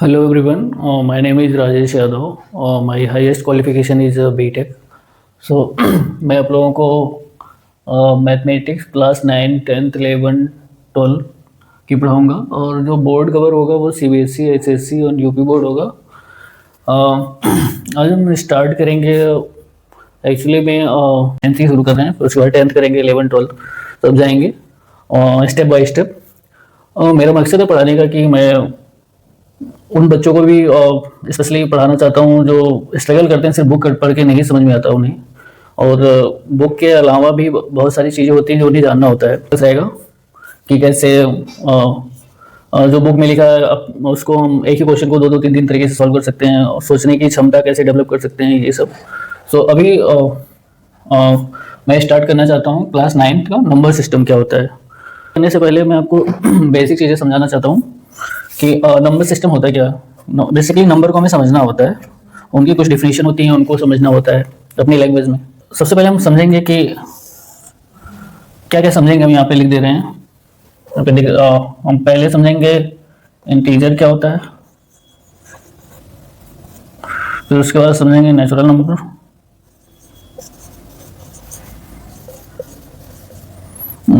Hello everyone, my name is Rajesh Yadav और my highest qualification is BTech. So मैं आप लोगों को मैथमेटिक्स क्लास 9, 10th, 11, 12 की पढ़ाऊँगा और जो बोर्ड कवर होगा वो CBSE, SSC और यूपी बोर्ड होगा। आज हम स्टार्ट करेंगे। एक्चुअली मैं 10th ही शुरू कर रहे हैं, फिर उसके बाद 10th करेंगे, 11, 12 तब जाएंगे स्टेप बाय स्टेप। मेरा मकसद है पढ़ाने का कि मैं उन बच्चों को भी स्पेशली पढ़ाना चाहता हूँ जो स्ट्रगल करते हैं, सिर्फ बुक पढ़ के नहीं समझ में आता उन्हें, और बुक के अलावा भी बहुत सारी चीज़ें होती हैं जो उन्हें जानना होता है। बस रहेगा कि कैसे जो बुक में लिखा है उसको हम एक ही क्वेश्चन को दो तीन तरीके से सॉल्व कर सकते हैं, और सोचने की क्षमता कैसे डेवलप कर सकते हैं, ये सब। सो अभी मैं स्टार्ट करना चाहता हूँ क्लास 9 का नंबर सिस्टम क्या होता है। करने से पहले मैं आपको बेसिक चीज़ें समझाना चाहता हूँ कि नंबर सिस्टम होता है क्या। बेसिकली नंबर को हमें समझना होता है, उनकी कुछ डिफिनेशन होती है, उनको समझना होता है अपनी लैंग्वेज में। सबसे पहले हम समझेंगे कि क्या क्या समझेंगे, हम यहाँ पे लिख दे रहे हैं। हम पहले समझेंगे इंटीजर क्या होता है, फिर उसके बाद समझेंगे नेचुरल नंबर,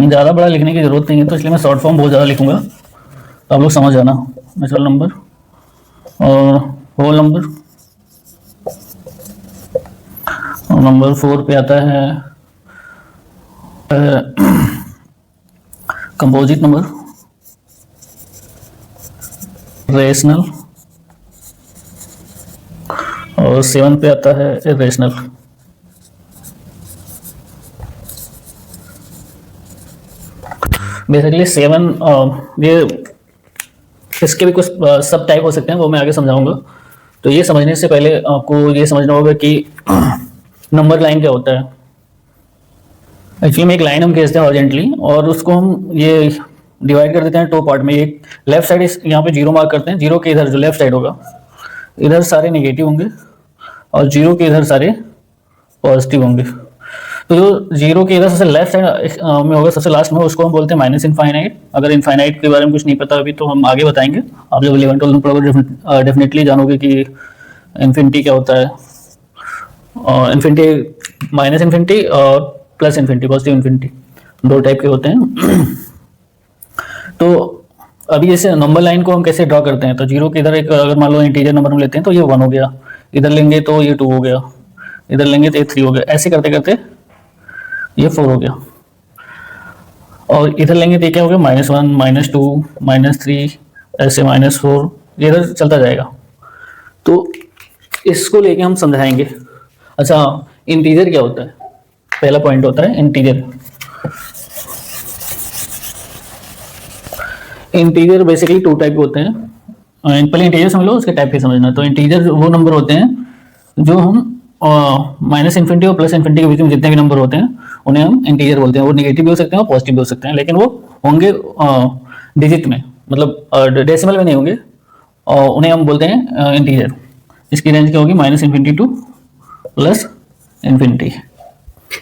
ज़्यादा बड़ा लिखने की जरूरत नहीं है तो इसलिए मैं शॉर्ट फॉर्म बहुत ज़्यादा लिखूंगा, तो आप लोग समझ जाना। नेचुरल नंबर और होल नंबर, और नंबर 4 पे आता है कंपोजिट नंबर, रेशनल, और 7 पे आता है इरेशनल। बेसिकली 7 ये इसके भी कुछ सब टाइप हो सकते हैं, वो मैं आगे समझाऊंगा। तो ये समझने से पहले आपको ये समझना होगा कि नंबर लाइन क्या होता है। एक्चुअली में एक लाइन हम खींचते हैं हॉरिजॉन्टली, और उसको हम ये डिवाइड कर देते हैं 2 पार्ट में। एक लेफ्ट साइड यहाँ पे 0 मार्क करते हैं, 0 के इधर जो लेफ्ट साइड होगा इधर सारे नेगेटिव होंगे, और 0 के इधर सारे पॉजिटिव होंगे। तो जो 0 के इधर सबसे लेफ्ट साइड में होगा, सबसे लास्ट में, उसको हम बोलते हैं माइनस इनफाइनाइट। अगर इनफाइनाइट के बारे में कुछ नहीं पता अभी तो हम आगे बताएंगे, आप जब 11, 12 में पढ़ोगे डेफिनेटली जानोगे कि इन्फिनिटी क्या होता है। इन्फिनिटी, माइनस इन्फिनिटी और plus infinity, positive infinity, 2 type के होते हैं। तो अभी जैसे नंबर लाइन को हम कैसे ड्रॉ करते हैं, तो 0 के इधर एक अगर मान लो इंटीजर नंबर हम लेते हैं तो ये 1 हो गया, इधर लेंगे तो ये 2 हो गया, इधर लेंगे तो ये 3 हो गया, ऐसे करते करते ये 4 हो गया, और इधर लेंगे तो क्या हो गया, -1, -2, -3, ऐसे -4, ये इधर चलता जाएगा। तो इसको लेके हम समझाएंगे। अच्छा, इंटीजर क्या होता है, पहला पॉइंट होता है इंटीजर। इंटीजर बेसिकली 2 टाइप के होते हैं। पहले इंटीजर समझ लो, उसके टाइप भी समझना। तो इंटीजर वो नंबर होते हैं जो हम माइनस इन्फिनिटी और प्लस इन्फिनिटी के बीच में जितने भी नंबर होते हैं उन्हें हम इंटीजर बोलते हैं। वो नेगेटिव भी हो सकते हैं और पॉजिटिव भी हो सकते हैं, लेकिन वो होंगे डिजिट में, मतलब डेसिमल में नहीं होंगे, और उन्हें हम बोलते हैं इंटीजर। इसकी रेंज क्या होगी, minus infinity two plus infinity,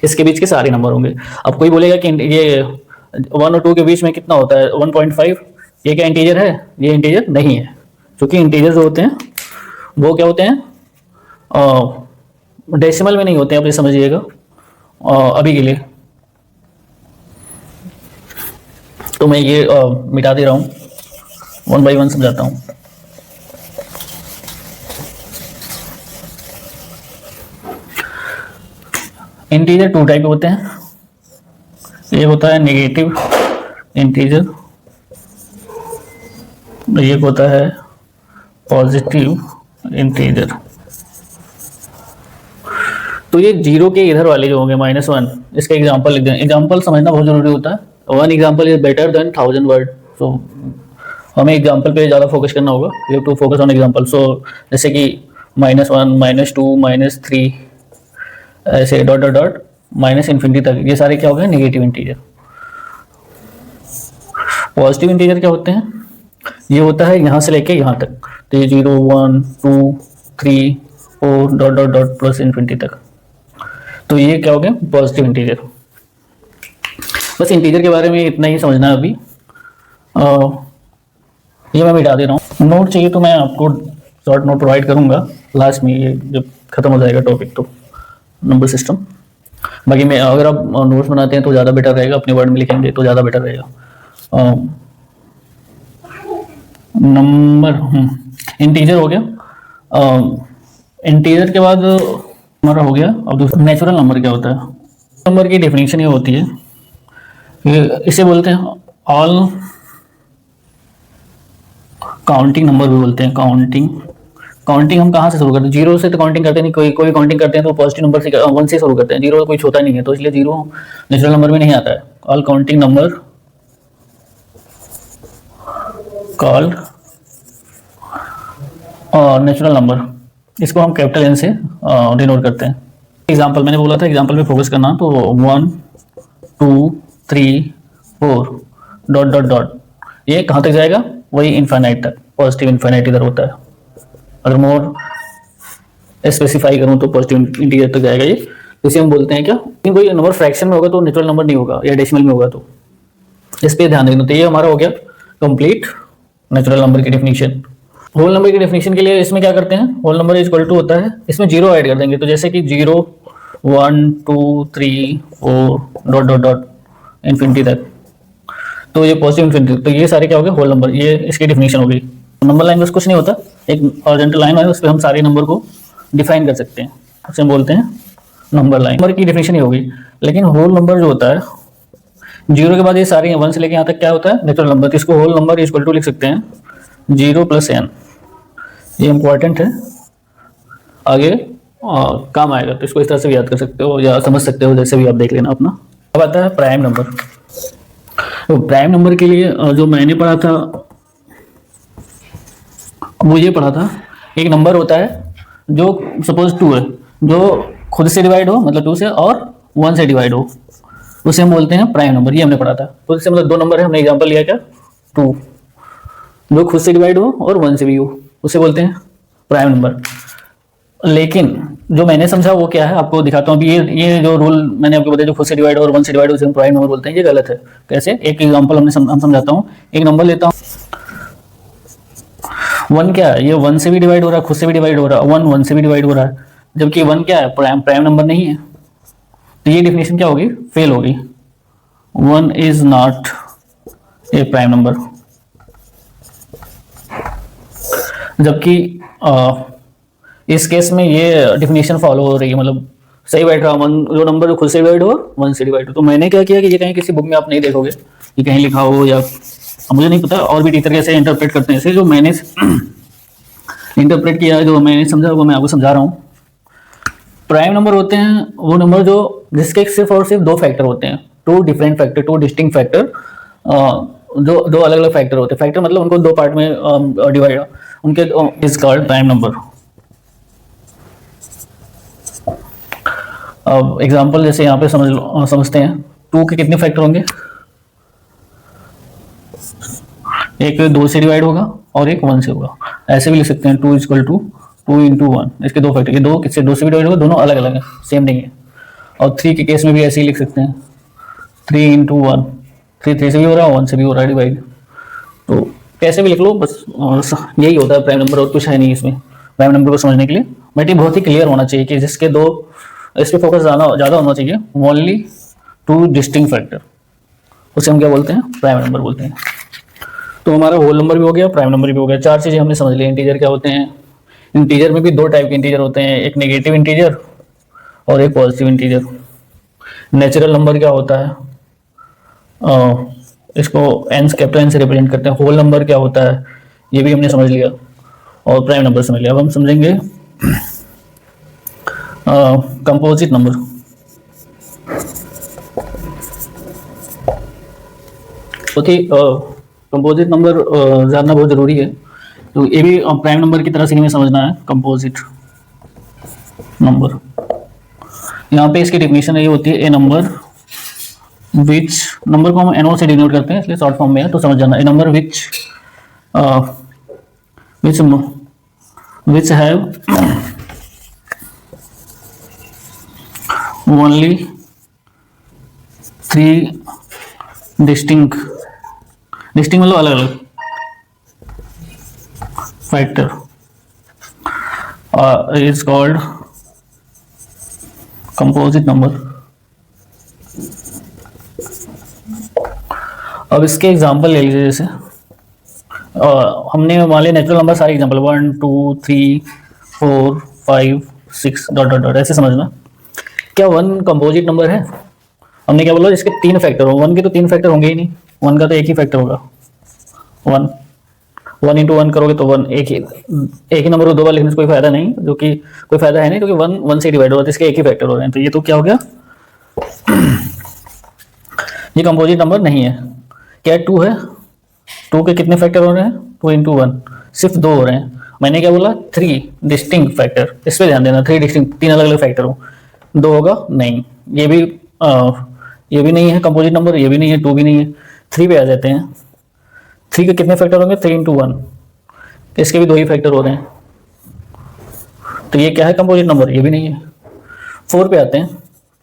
इसके बीच के सारे नंबर होंगे। अब कोई बोलेगा कि ये 1 और 2 के बीच में कितना होता है, 1.5, ये क्या इंटीजर है? ये इंटीजर नहीं है, क्योंकि इंटीजर जो होते हैं वो क्या होते हैं, डेसिमल में नहीं होते हैं, आप ये समझिएगा अभी के लिए। तो मैं ये मिटा दे रहा हूँ, 1 बाय 1 समझाता हूँ। इंटीजर 2 टाइप के होते हैं। ये होता है नेगेटिव इंटीजर, ये होता है पॉजिटिव इंटीजर। तो ये 0 के इधर वाले जो होंगे -1, इसका एग्जांपल लिख दें। एग्जांपल समझना बहुत जरूरी होता है। 1 example is better than 1000 word. So हमें एग्जांपल पे ज़्यादा फोकस करना होगा, you have to focus on example. So जैसे कि -1, -2, -3, ऐसे dot dot dot minus infinity तक, ये सारे क्या हो गए, नेगेटिव इंटीजर। पॉजिटिव इंटीजर क्या होते हैं, ये होता है यहाँ से लेके यहाँ तक, तो ये 0, 1, 2, 3, 4 dot dot dot plus infinity तक, तो ये क्या हो गया, पॉजिटिव इंटीजर। बस इंटीजर के बारे में इतना ही समझना है अभी। ये मैं मिटा दे रहा हूँ। नोट चाहिए तो मैं आपको शॉर्ट नोट प्रोवाइड करूंगा लास्ट में, ये जब खत्म हो जाएगा टॉपिक तो, नंबर सिस्टम। बाकी मैं अगर आप नोट्स बनाते हैं तो ज़्यादा बेटर रहेगा, अपने वर्ड में लिखेंगे तो ज़्यादा बेटर रहेगा। नंबर इंटीजर हो गया। इंटीजर के बाद हमारा हो गया। अब दूसरा नेचुरल नंबर क्या होता है? नंबर की डेफिनेशन ये होती है कि इसे बोलते हैं ऑल काउंटिंग नंबर भी बोलते हैं। काउंटिंग हम कहाँ से शुरू करते हैं? जीरो से तो काउंटिंग करते नहीं, कोई काउंटिंग करते हैं तो पॉजिटिव नंबर से 1 से शुरू करते हैं। जीरो कोई छोटा नहीं है तो इसलिए जीरो नेचुरल नंबर में नहीं आता है। All counting number called natural number, इसको हम कैपिटल एन से डिनोट करते हैं। एग्जाम्पल मैंने बोला था, एग्जाम्पल पे फोकस करना, तो 1 2 3 4 डॉट डॉट डॉट, ये कहाँ तक जाएगा? वही इनफाइनाइट तक, पॉजिटिव इनफाइनाइट इधर होता है। अगर मोर स्पेसिफाई करूँ तो पॉजिटिव इंटीजर तक जाएगा ये। तो इसे हम बोलते हैं क्या, कोई नंबर फ्रैक्शन में होगा तो नेचुरल नंबर नहीं होगा, या डेसिमल में होगा तो इस पर ध्यान देना। तो ये हमारा हो गया कंप्लीट नेचुरल नंबर की डेफिनेशन। होल नंबर की डेफिनेशन के लिए इसमें क्या करते हैं, whole number is equal to होता है, इसमें जीरो ऐड कर देंगे। तो जैसे कि 0 1 2 3 4 डॉट डॉट डॉट इन्फिनिटी तक, तो ये पॉजिटिव इन्फिनिटी, तो ये सारे क्या हो गए? Whole number. ये इसकी डेफिनेशन हो गई। नंबर लाइन बस कुछ नहीं होता, एक हॉरिजॉन्टल लाइन है, उस पर हम सारे नंबर को डिफाइन कर सकते हैं, उसे हम बोलते हैं नंबर लाइन। नंबर की डेफिनेशन ही हो गई। लेकिन होल नंबर जो होता है, जीरो के बाद ये सारे 1 से लेके यहाँ तक क्या होता है? Natural number. तो इसको होल नंबर इक्वल टू लिख सकते हैं 0 + n। ये इम्पोर्टेंट है, आगे काम आएगा, तो इसको इस तरह से भी याद कर सकते हो या समझ सकते हो, जैसे भी आप देख लेना अपना। अब आता है प्राइम नंबर। तो प्राइम नंबर के लिए जो मैंने पढ़ा था वो ये पढ़ा था, एक नंबर होता है जो सपोज 2 है, जो खुद से डिवाइड हो, मतलब 2 से, और 1 से डिवाइड हो, उसे हम बोलते हैं प्राइम नंबर। ये हमने पढ़ा था। तो इससे मतलब 2 नंबर है, हमने एग्जांपल लिया क्या, 2, जो खुद से डिवाइड हो और 1 से भी हो, उसे बोलते हैं प्राइम नंबर। लेकिन जो मैंने समझा वो क्या है, आपको दिखाता हूँ। अभी ये जो रूल मैंने आपको बताया, जो खुद से डिवाइड और 1 से डिवाइड, उसे हम प्राइम नंबर बोलते हैं, ये गलत है। कैसे? एक एग्जांपल हम समझाता हूँ। एक नंबर लेता हूँ, 1 क्या है, ये 1 से भी डिवाइड हो रहा है, खुद से भी डिवाइड हो रहा है, 1 से भी डिवाइड हो रहा है, जबकि 1 क्या है, प्राइम नंबर नहीं है। तो ये डेफिनेशन क्या होगी? फेल होगी। 1 is not A prime number. जबकि इस केस में ये डेफिनेशन फॉलो हो रही है, मतलब सही बैठ रहा, जो नंबर जो खुद से डिवाइड हो 1 से डिवाइड हो। तो मैंने क्या किया कि ये कहीं किसी बुक में आप नहीं देखोगे, ये कहीं लिखा हो, या मुझे नहीं पता और भी टीचर कैसे इंटरप्रेट करते हैं इसे। जो मैंने इंटरप्रेट किया, जो मैंने समझा, वो मैं आपको समझा रहा हूँ। प्राइम नंबर होते हैं वो नंबर जो जिसके सिर्फ और सिर्फ 2 फैक्टर होते हैं, 2 डिफरेंट फैक्टर, 2 डिस्टिंक्ट फैक्टर, जो 2 अलग अलग फैक्टर होते हैं। फैक्टर मतलब उनको 2 पार्ट में डिवाइड, उनके इज कॉल्ड प्राइम नंबर। अब एग्जांपल जैसे यहाँ पे समझते हैं, 2 के कितने फैक्टर होंगे? एक 2 से डिवाइड होगा और एक 1 से होगा। ऐसे भी लिख सकते हैं 2 = 2 × 1, इसके 2 फैक्टर, ये 2 किससे 2 से भी डिवाइड होगा, दोनों अलग अलग है, सेम नहीं है। और 3 के केस में भी ऐसे ही लिख सकते हैं 3 × 1, 3 से भी हो रहा है, 1 से भी हो रहा है डिवाइड। तो कैसे भी लिख लो, बस यही होता है प्राइम नंबर, और कुछ है नहीं इसमें प्राइम नंबर को समझने के लिए। बट ये बहुत ही क्लियर होना चाहिए कि जिसके 2, इस पर फोकस ज़्यादा होना चाहिए, ओनली 2 डिस्टिंक्ट फैक्टर, उसे हम क्या बोलते हैं? प्राइम नंबर बोलते हैं। तो हमारा होल नंबर भी हो गया, प्राइम नंबर भी हो गया। 4 चीज़ें हमने समझ ली। इंटीजर क्या होते हैं? इंटीजर में भी 2 टाइप के इंटीजर होते हैं, एक नेगेटिव इंटीजर और एक पॉजिटिव इंटीजर। नेचुरल नंबर क्या होता है? इसको कैपिटल एन से रिप्रेजेंट करते हैं। होल नंबर क्या होता है, ये भी हमने समझ लिया, और प्राइम नंबर समझ लिया। अब हम समझेंगे composite number. Okay, composite number जानना बहुत जरूरी है। तो ये भी प्राइम नंबर की तरह से हमें समझना है। कंपोजिट नंबर, यहाँ पे इसकी डेफिनेशन ये होती है, ए नंबर विच, नंबर को हम एनओ से डिनोट करते हैं इसलिए शॉर्ट फॉर्म में है, तो समझ जाना। A number which have only 3 distinct मतलब अलग अलग factor is called composite number. अब इसके एग्जांपल ले लीजिए, जैसे हमने मान लिया नेचुरल नंबर सारे एग्जांपल 1 2 3 4 5 6 डॉट डॉट डॉट ऐसे समझना। क्या 1 कंपोजिट नंबर है? हमने क्या बोला, इसके 3 फैक्टर हो। 1 के तो 3 फैक्टर होंगे ही नहीं, 1 का तो एक ही फैक्टर होगा। 1 इंटू 1 करोगे तो 1 एक ही नंबर को 2 बार लिखने से कोई फायदा नहीं, जो कि कोई फायदा है नहीं, क्योंकि 1 से डिवाइड हो रहा है, इसके एक ही फैक्टर हो रहे हैं। तो ये तो क्या हो गया, ये कंपोजिट नंबर नहीं है। क्या 2 है? 2 के कितने फैक्टर हो रहे हैं? 2 इंटू 1 सिर्फ 2 हो रहे हैं। मैंने क्या बोला, 3 डिस्टिंक्ट फैक्टर, इस पर ध्यान देना। 3 डिस्टिंक्ट, 3 अलग अलग फैक्टर हो, 2 होगा नहीं। ये भी नहीं है कंपोजिट नंबर, ये भी नहीं है, 2 भी नहीं है। 3 पे आ जाते हैं। 3 के कितने फैक्टर होंगे? 3 इंटू 1, इसके भी 2 ही फैक्टर हो रहे हैं। तो ये क्या है, कंपोजिट नंबर? ये भी नहीं है। 4 पे आते हैं।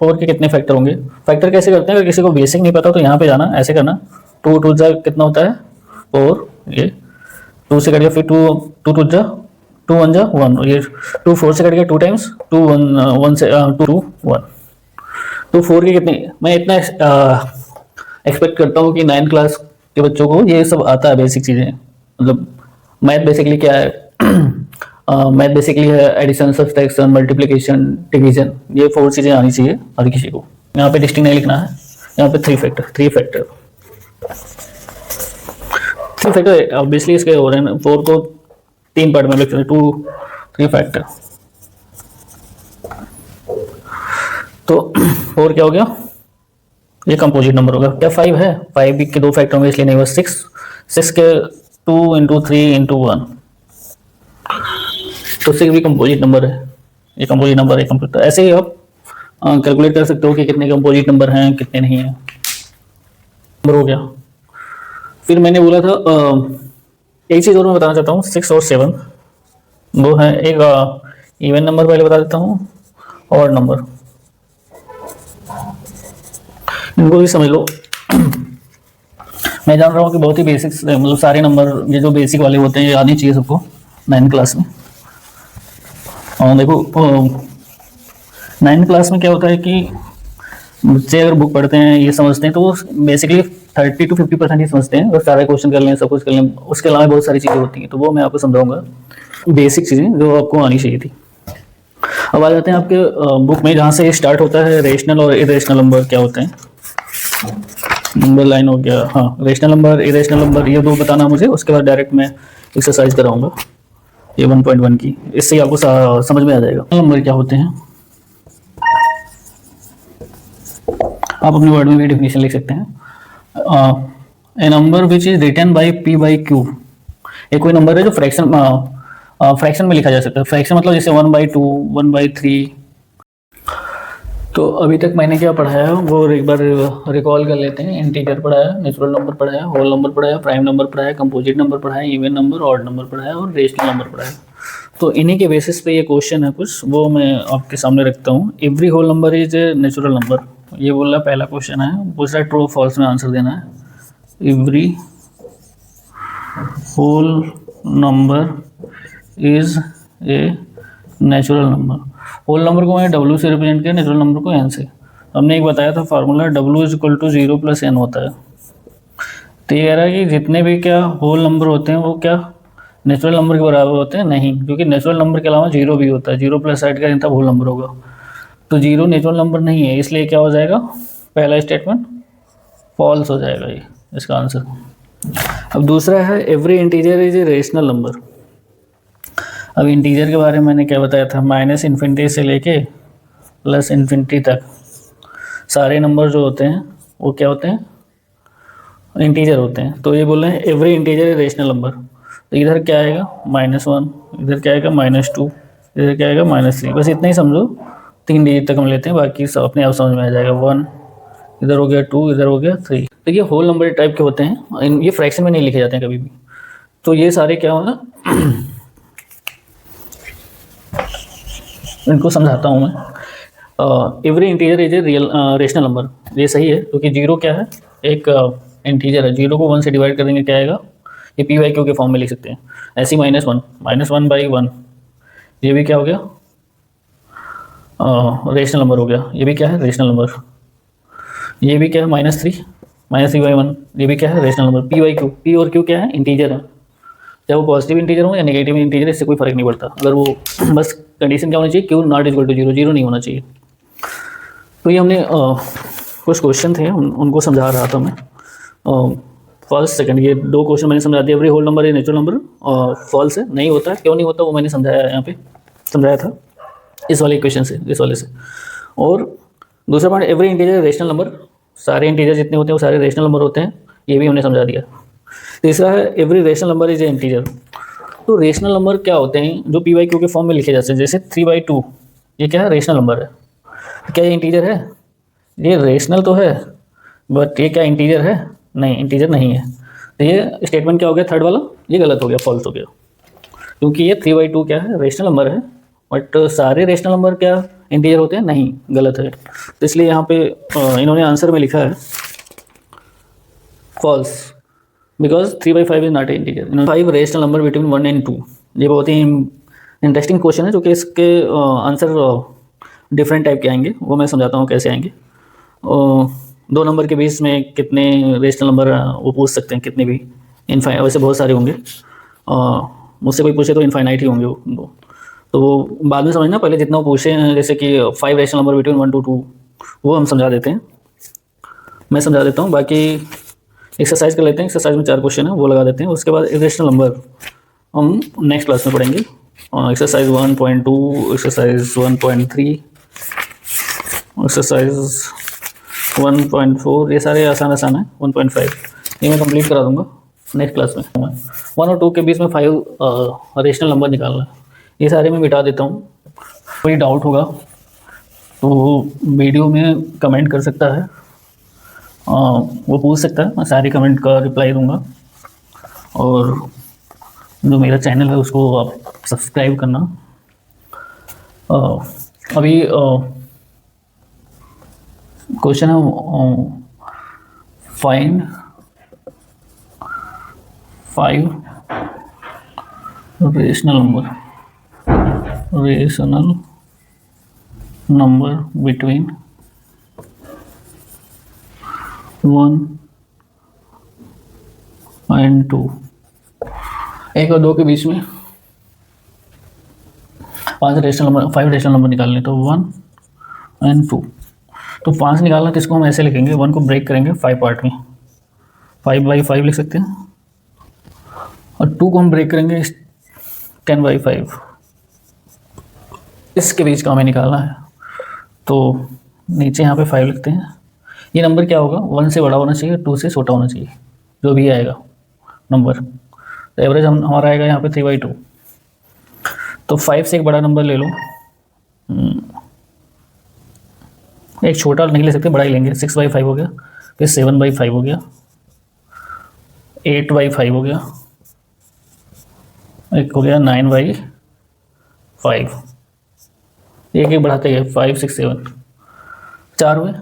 4 के कितने फैक्टर होंगे? फैक्टर कैसे करते हैं? अगर किसी को बेसिक नहीं पता तो यहाँ पे जाना, ऐसे करना। 2 टू जा कितना होता है? 4। ये 2 से कट गया, फिर 2 टू जा 2 1 जा 1, ये 2 4 से कट गया 2 टाइम्स, 2 1 से 2 1। तो 4 के कितने? मैं इतना एक्सपेक्ट करता हूँ कि 9th क्लास के बच्चों को ये सब आता है, बेसिक चीज़ें। मतलब मैथ बेसिकली क्या है? मैथ बेसिकली है एडिशन, सब्सट्रैक्शन, मल्टीप्लिकेशन, डिवीजन। ये 4 चीज़ें आनी चाहिए हर किसी को। यहाँ पे डिस्टिंक्ट नहीं लिखना है, यहाँ पे 3 फैक्टर ऑब्वियसली इसके हो रहे हैं। 4 को 3 पार्ट में लिख सकते हैं, 2 3 फैक्टर। तो 4 क्या हो गया? ये कंपोजिट नंबर होगा। क्या 5 है? 5 के 2 फैक्टर होंगे, इसलिए नहीं हुआ। 6 के 2 इंटू 3 इंटू 1, तो 6 भी कंपोजिट नंबर है। ये कंपोजिट नंबर है। कंप्यूटर ऐसे ही आप कैलकुलेट कर सकते हो कि कितने कंपोजिट नंबर हैं, कितने नहीं हैं। नंबर हो गया। फिर मैंने बोला था एक चीज़ और मैं बताना चाहता हूँ, 6 और 7 वो है एक इवन नंबर। पहले बता देता हूँ, और नंबर, इनको भी समझ लो। मैं जान रहा हूँ कि बहुत ही बेसिक्स, मतलब सारे नंबर ये जो बेसिक वाले होते हैं ये आने चाहिए सबको 9th क्लास में। और देखो 9th क्लास में क्या होता है कि बच्चे अगर बुक पढ़ते हैं, ये समझते हैं, तो वो बेसिकली 30 to 50% ही समझते हैं। अगर सारे क्वेश्चन कर लें, सब कुछ कर लें, उसके अलावा बहुत सारी चीज़ें होती हैं। तो वो मैं आपको समझाऊंगा, बेसिक चीज़ें जो आपको आनी चाहिए थी। अब आ जाते हैं आपके बुक में, जहाँ से स्टार्ट होता है रेशनल और इरेशनल नंबर क्या होते हैं। नंबर लाइन हो गया, हाँ, रेशनल नंबर, इरेशनल नंबर, ये 2 बताना मुझे। उसके बाद डायरेक्ट मैं एक्सरसाइज कराऊंगा ये 1.1 की, इससे आपको समझ में आ जाएगा नंबर क्या होते हैं। आप अपने वर्ड में भी डेफिनेशन लिख सकते हैं। A number which is written by p by q, ये कोई नंबर है जो फ्रैक्शन में लिखा जा सकता है। फ्रैक्शन मतलब जैसे 1/2, 1/3। तो अभी तक मैंने क्या पढ़ाया वो एक बार रिकॉल कर लेते हैं। इंटीजर पढ़ाया, नेचुरल नंबर पढ़ाया, होल नंबर पढ़ाया, प्राइम नंबर पढ़ाया, कंपोजिट नंबर पढ़ाया, इवन नंबर, ऑड नंबर पढ़ाया और रेशनल नंबर पढ़ाया। तो इन्हीं के बेसिस पे ये क्वेश्चन है कुछ, वो मैं आपके सामने रखता हूँ। Every whole number is a natural number, ये बोला पहला क्वेश्चन है। दूसरा ट्रू फॉल्स में आंसर देना है। Every whole number is a natural number. Whole number को मैंने W से रिप्रेजेंट किया, नेचुरल नंबर को N से। हमने एक बताया था formula, W is equal to 0 + N होता है। तो ये कह रहा है कि जितने भी क्या होल नंबर होते हैं वो क्या नेचुरल नंबर के बराबर होते हैं? नहीं, क्योंकि नेचुरल नंबर के अलावा 0 भी होता है। 0 + साइड का तब होल नंबर होगा। तो 0 नेचुरल नंबर नहीं है, इसलिए क्या हो जाएगा, पहला स्टेटमेंट फॉल्स हो जाएगा ये इसका आंसर। अब दूसरा है every integer is a rational number. अब इंटीजर के बारे में मैंने क्या बताया था, -∞ से लेके +∞ तक सारे नंबर जो होते हैं वो क्या होते हैं, इंटीजर होते हैं। तो ये बोल रहे हैं every integer is rational number. तो इधर क्या आएगा -1, इधर क्या आएगा -2, इधर क्या आएगा -3। बस इतना ही समझो, 3 डिजिट तक हम लेते हैं, बाकी सब अपने आप समझ में आ जाएगा। 1 इधर हो गया, 2 इधर हो गया, 3। तो ये होल नंबर टाइप के होते हैं, ये फ्रैक्शन में नहीं लिखे जाते हैं कभी भी। तो ये सारे क्या होगा, इनको समझाता हूँ मैं। Every integer is a real rational number, ये सही है, क्योंकि 0 क्या है, एक इंटीजर है। 0 को 1 से डिवाइड करेंगे क्या आएगा, ये पी वाई क्यू के फॉर्म में लिख सकते हैं। ऐसे -1 बाई 1, ये भी क्या हो गया, रेशनल नंबर हो गया। ये भी क्या है, रेशनल नंबर। ये भी क्या है, -3 बाई 1, ये भी क्या है, rational number. P by q, p और क्यू क्या है, इंटीजर है, चाहे वो पॉजिटिव इंटीजर हो या नेगेटिव इंटीजर, इससे कोई फर्क नहीं पड़ता। अगर वो बस कंडीशन क्या होनी चाहिए, क्यू नॉट इक्वल टू 0, 0 नहीं होना चाहिए। तो ये हमने कुछ क्वेश्चन थे उनको समझा रहा था मैं। फर्स्ट सेकंड ये 2 क्वेश्चन मैंने समझा दिया। Every whole number is natural number, false है, नहीं होता है। क्यों नहीं होता वो मैंने समझाया, यहाँ पे समझाया था इस वाले इक्वेशन से, इस वाले से। और दूसरा point, every integer rational number, सारे इंटीजर जितने होते हैं वो सारे रेशनल नंबर होते हैं, ये भी हमने समझा दिया। तीसरा है every rational number is a integer. तो रेशनल नंबर क्या होते हैं, जो पी वाई क्यू के फॉर्म में लिखे जाते हैं। जैसे 3/2, ये क्या है, रेशनल नंबर है। क्या ये इंटीजर है, ये रेशनल तो है, बट ये क्या इंटीजर है, नहीं, इंटीजर नहीं है। तो ये स्टेटमेंट क्या हो गया, थर्ड वाला, ये गलत हो गया, फॉल्स हो गया, क्योंकि ये 3/2 क्या है, रेशनल नंबर है, बट सारे रेशनल नंबर क्या इंटीजर होते हैं, नहीं, गलत है। तो इसलिए यहाँ पे इन्होंने आंसर में लिखा है false, because 3/5 is not a integer. 5 rational number between 1 and 2, ये बहुत ही इंटरेस्टिंग क्वेश्चन है, जो कि इसके आंसर डिफरेंट टाइप के आएंगे, वो मैं समझाता हूँ कैसे आएंगे। 2 नंबर के बीच में कितने रेशनल नंबर वो पूछ सकते हैं, कितने भी, वैसे बहुत सारे होंगे, मुझसे कोई पूछे तो इनफाइनाइट ही होंगे वो, तो वो बाद में समझना, पहले जितना वो पूछे हैं, जैसे कि 5 रेशनल नंबर बिटवीन 1 to 2, वो हम समझा देते हैं, मैं समझा देता हूँ। बाकी एक्सरसाइज कर लेते हैं, एक्सरसाइज में 4 क्वेश्चन है, वो लगा देते हैं। उसके बाद इरेशनल नंबर हम नेक्स्ट क्लास में पढ़ेंगे। एक्सरसाइज 1.2, एक्सरसाइज 1.3, एक्सरसाइज 1.4, ये सारे आसान है। 1.5 ये मैं कंप्लीट करा दूंगा नेक्स्ट क्लास में। 1 और 2 के बीच में 5 रेशनल नंबर निकालना है, ये सारे मैं मिटा देता हूँ। कोई डाउट होगा तो वीडियो में कमेंट कर सकता है, वो पूछ सकता है, मैं सारी कमेंट का रिप्लाई दूंगा। और जो मेरा चैनल है उसको आप सब्सक्राइब करना। अभी क्वेश्चन है, find 5 rational number between 1 and 2, 1 और 2 के बीच में 5 रेशनल नंबर निकालने, तो 1 and 2। तो 5 निकालना तो इसको हम ऐसे लिखेंगे, 1 को ब्रेक करेंगे 5 पार्ट में, 5/5 लिख सकते हैं, और 2 को हम ब्रेक करेंगे 10/5। इसके बीच का हमें निकालना है, तो नीचे यहाँ पे 5 लिखते हैं। ये नंबर क्या होगा, 1 से बड़ा होना चाहिए, 2 से छोटा होना चाहिए, जो भी आएगा नंबर। तो एवरेज हमारा आएगा यहाँ पे 3/2। तो 5 से एक बड़ा नंबर ले लो, एक छोटा नहीं ले सकते, बड़ा ही लेंगे। 6/5 हो गया, फिर 7/5 हो गया, 8/5 हो गया, एक हो गया 9/5, एक एक बढ़ाते गए 5, 6, 7, 4 हुए।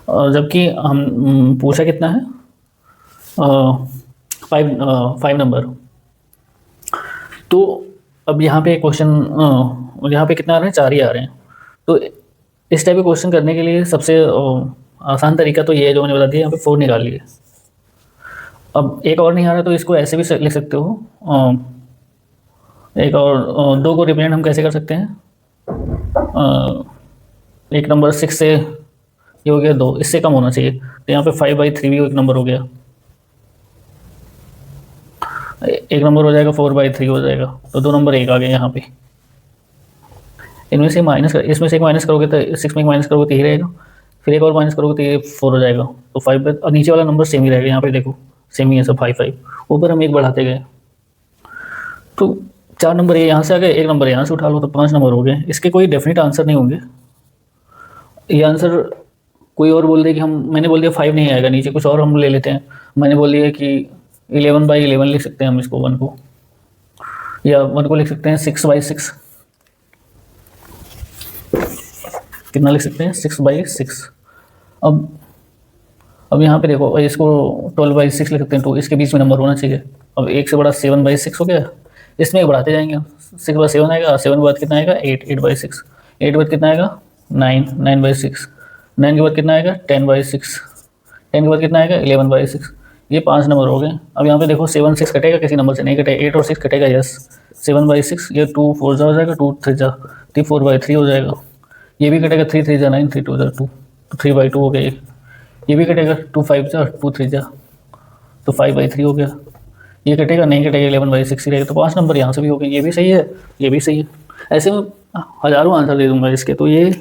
और जबकि हम पूछा कितना है, 5 नंबर। तो अब यहाँ पे क्वेश्चन, यहाँ पे कितना आ रहे हैं, 4 ही आ रहे हैं। तो इस टाइप के क्वेश्चन करने के लिए सबसे आसान तरीका तो ये है जो मैंने बता दिया, यहाँ पे 4 निकाल लिए। अब एक और नहीं आ रहा तो इसको ऐसे भी लिख सकते हो, एक और 2 को रिप्रेजेंट हम कैसे कर सकते हैं, एक नंबर 6 से ये हो गया 2, इससे कम होना चाहिए, तो यहाँ पे 5/3 भी एक नंबर हो गया, एक नंबर हो जाएगा 4/3 हो जाएगा, तो 2 नंबर एक आ गए यहाँ पे। इनमें से इसमें से एक माइनस करोगे तो 6 में एक माइनस करोगे तो यही रहेगा, फिर एक और माइनस करोगे तो ये 4 हो जाएगा, तो 5 और नीचे वाला नंबर सेम ही रहेगा। यहाँ पे देखो सेम ही है सब, 5, ऊपर हम एक बढ़ाते गए, तो 4 नंबर ये यहाँ से आ गए, एक नंबर यहाँ से उठा लो, तो 5 नंबर हो गए। इसके कोई डेफिनेट आंसर नहीं होंगे, ये आंसर कोई और बोल दे कि मैंने बोल दिया 5 नहीं आएगा, नीचे कुछ और हम ले लेते हैं। मैंने बोल दिया कि 11/11 लिख सकते हैं हम इसको, 1 को, या 1 को लिख सकते हैं 6/6, कितना लिख सकते हैं 6/6। अब अब यहाँ पे देखो, इसको 12/6 लिख सकते हैं, 2 इसके बीच में नंबर होना चाहिए। अब 1 से बड़ा 7/6 हो गया, इसमें एक बढ़ाते जाएंगे, 6 के बाद 7 आएगा, 7 के बाद कितना आएगा 8, 8/6, 8 के बाद कितना आएगा 9, 9/6, 9 के बाद कितना आएगा 10/6, 10 के बाद कितना आएगा 11/6। ये 5 नंबर हो गए। अब यहाँ पे देखो 7 6 कटेगा, किसी नंबर से नहीं कटेगा, 8 और 6 कटेगा, यस 7/6, ये 2 4 हो जाएगा, 2 3 जा 4/3 हो जाएगा। ये भी कटेगा, 3 3 जा 9, 3 2 जा 2, तो 3/2 हो गया। ये भी कटेगा, 2 5 जा 2 3 जा, तो 5/3 हो गया। ये कटेगा, नहीं कटेगा, 11/6 ही रहेगा। तो 5 नंबर यहाँ से भी हो गए, ये भी सही है, ये भी सही है। ऐसे में हज़ारों आंसर दे दूंगा इसके, तो ये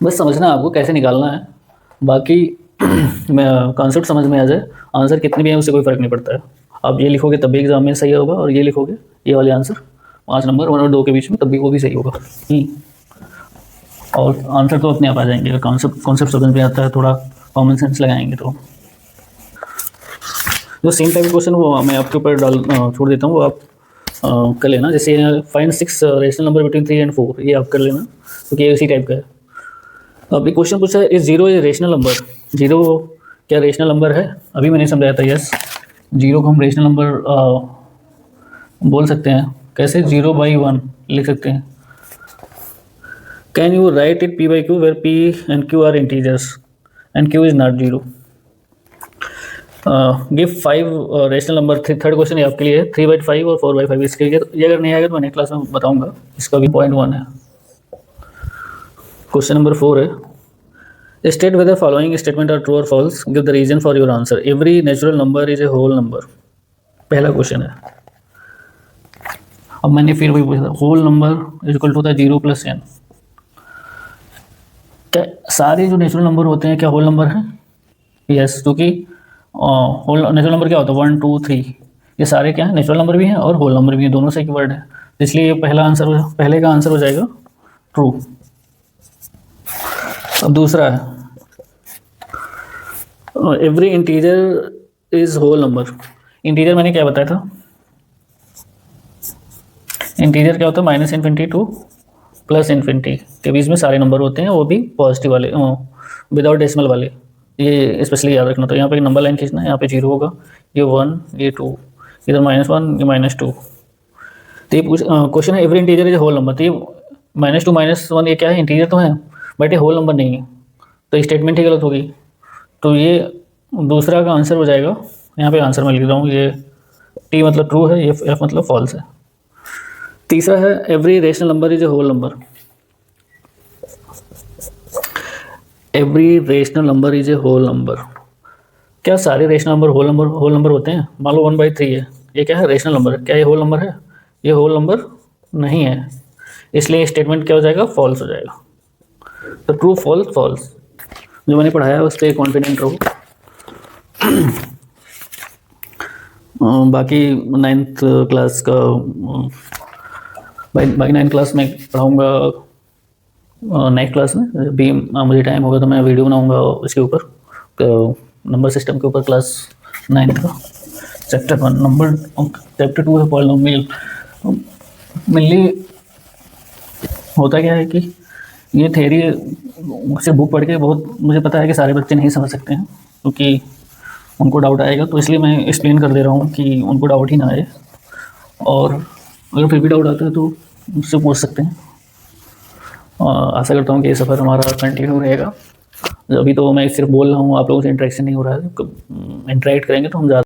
बस समझना आपको कैसे निकालना है। बाकी मैं कॉन्सेप्ट समझ में आ जाए, आंसर कितने भी हैं उससे कोई फ़र्क नहीं पड़ता है। आप ये लिखोगे तब भी एग्जाम में सही होगा, और ये लिखोगे ये वाले आंसर 5 नंबर 1 और 2 के बीच में, तब भी वो भी सही होगा। और आंसर तो अपने आप आ जाएंगे, कॉन्सेप्ट समझ में आता है, थोड़ा कॉमन सेंस लगाएंगे तो। जो सेम टाइप क्वेश्चन वो मैं आपके ऊपर छोड़ देता हूँ, वो आप कर लेना। जैसे find 6 rational number between 3 and 4, ये आप कर लेना, क्योंकि ये उसी टाइप का है। अब एक क्वेश्चन पूछा है, इस 0 इज रेशनल नंबर, 0 क्या रेशनल नंबर है? अभी मैंने समझाया था, यस 0 को हम रेशनल नंबर बोल सकते हैं। कैसे? 0/1 लिख सकते हैं। Can you write it p/q where p and q are integers and q is not 0? Give 5 rational number. Third question है आपके लिए, 3/5 और 4/5। इसके लिए ये अगर नहीं आएगा तो मैं नेक्स्ट क्लास में बताऊंगा, इसका भी पॉइंट 1 है। क्वेश्चन नंबर 4 है, state whether following statement are true और false, give the reason for your answer. Every natural number is a whole number, पहला क्वेश्चन है। अब मैंने फिर वही पूछा, whole number is equal to होता है 0 + n। क्या सारे जो नेचुरल नंबर होते हैं क्या होल नंबर हैं? यस, क्योंकि होल नेचुरल नंबर क्या होता है 1 2 3, ये सारे क्या है नेचुरल नंबर भी हैं और होल नंबर भी हैं, दोनों से एक वर्ड है, इसलिए पहला आंसर, पहले का आंसर हो जाएगा ट्रू। अब दूसरा है, every integer is whole number. Integer मैंने क्या बताया था? इंटीजर क्या होता है -∞ टू +∞ के बीच में सारे नंबर होते हैं, वो भी पॉजिटिव वाले, विदाउट डेसिमल वाले। ये स्पेशली याद रखना। तो यहाँ पे नंबर लाइन खींचना है, यहाँ पे 0 होगा, ये 1, ये 2, इधर -1, ये -2। तो ये क्वेश्चन है, every integer is whole number. तो ये -2 -1 ये क्या है? इंटीजर तो है, बट ये होल नंबर नहीं है, तो स्टेटमेंट ही गलत होगी। तो ये दूसरा का आंसर हो जाएगा। यहाँ पे आंसर मैं लिख रहा हूँ, ये टी मतलब ट्रू है, ये एफ मतलब फॉल्स है। तीसरा है, every rational number is a whole number. Every rational number is a whole number, क्या सारे रेशनल नंबर होल नंबर होते हैं? मान लो 1/3 है, ये क्या है? Rational number. क्या ये होल नंबर है? ये होल नंबर नहीं है, इसलिए स्टेटमेंट क्या हो जाएगा? फॉल्स हो जाएगा। तो ट्रू फॉल्स फॉल्स, जो मैंने पढ़ाया है उस पर कॉन्फिडेंट रहो। बाकी 9th क्लास का, बाकी 9th क्लास में पढ़ाऊँगा नेक्स्ट क्लास में। भी मुझे टाइम होगा तो मैं वीडियो बनाऊँगा इसके ऊपर, नंबर सिस्टम के ऊपर, क्लास 9th का चैप्टर 1 नंबर, चैप्टर 2 है पॉलिनोमियल। मेनली होता क्या है कि ये थ्योरी से बुक पढ़ के बहुत, मुझे पता है कि सारे बच्चे नहीं समझ सकते हैं, क्योंकि उनको डाउट आएगा, तो इसलिए मैं एक्सप्लेन कर दे रहा हूँ कि उनको डाउट ही ना आए। और अगर फिर भी डाउट आता है तो मुझसे पूछ सकते हैं। आशा करता हूँ कि ये सफ़र हमारा कंटिन्यू रहेगा। अभी तो मैं सिर्फ बोल रहा हूँ, आप लोगों से इंटरेक्शन नहीं हो रहा है। इंटरेक्ट करेंगे तो हम ज़्यादा